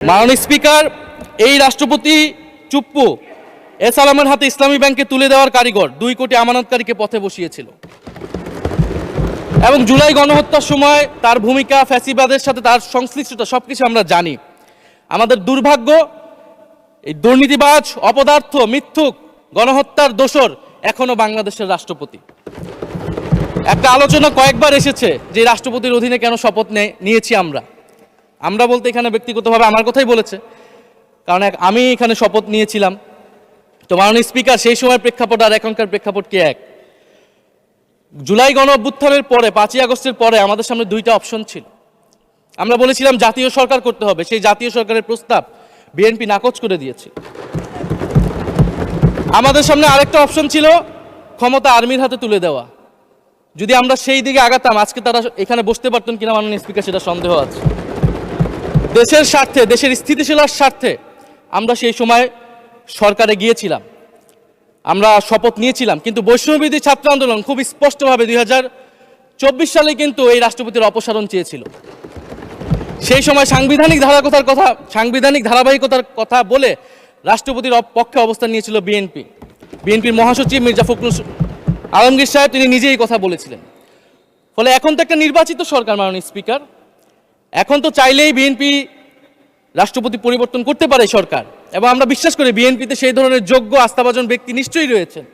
মাননীয় স্পিকার, এই রাষ্ট্রপতি চুপ্পু এস আলমের হাতে ইসলামী ব্যাংকে তুলে দেওয়ার কারিগর 2 কোটি আমানতকারীকে পথে বসিয়েছিল এবং জুলাই গণহত্যার সময় তার ভূমিকা, ফ্যাসিবাদের সাথে তার সংশ্লিষ্টতা সবকিছু আমরা জানি। আমাদের দুর্ভাগ্য, এই দুর্নীতিবাজ, অপদার্থ, মিথ্যুক, গণহত্যার দোসর এখনো বাংলাদেশের রাষ্ট্রপতি। একটা আলোচনা কয়েকবার এসেছে যে রাষ্ট্রপতির অধীনে কেন শপথ নিয়েছি আমরা বলতে এখানে ব্যক্তিগতভাবে আমার কথাই বলেছে, কারণ আমি এখানে শপথ নিয়েছিলাম। তো মাননীয় স্পিকার, সেই সময় প্রেক্ষাপট আর এখনকার প্রেক্ষাপট কি এক? জুলাই গণ অভ্যুত্থানের পরে 5ই আগস্টের পরে আমাদের সামনে 2টা অপশন ছিল। আমরা বলেছিলাম জাতীয় সরকার করতে হবে, সেই জাতীয় সরকারের প্রস্তাব বিএনপি নাকচ করে দিয়েছে। আমাদের সামনে আরেকটা অপশন ছিল ক্ষমতা আর্মির হাতে তুলে দেওয়া। যদি আমরা সেই দিকে আগাতাম, আজকে তারা এখানে বসতে পারতেন কিনা মাননীয় স্পিকার সেটা সন্দেহ আছে। দেশের স্বার্থে, দেশের স্থিতিশীলতার স্বার্থে আমরা সেই সময় সরকারে গিয়েছিলাম, আমরা শপথ নিয়েছিলাম। কিন্তু বৈষম্যবিরোধী ছাত্র আন্দোলন খুব স্পষ্টভাবে 2024 সালে কিন্তু এই রাষ্ট্রপতির অপসারণ চেয়েছিল। সেই সময় সাংবিধানিক ধারাবাহিকতার কথা বলে রাষ্ট্রপতির পক্ষে অবস্থান নিয়েছিল বিএনপির মহাসচিব মির্জা ফখরুল আলমগীর সাহেব, তিনি নিজেই কথা বলেছিলেন। ফলে এখন তো একটা নির্বাচিত সরকার মাননীয় স্পিকার, এখন তো চাইলেই বিএনপি রাষ্ট্রপতি পরিবর্তন করতে পারে সরকার, এবং আমরা বিশ্বাস করি বিএনপিতে সেই ধরনের যোগ্য আস্থাভাজন ব্যক্তি নিশ্চয়ই রয়েছেন।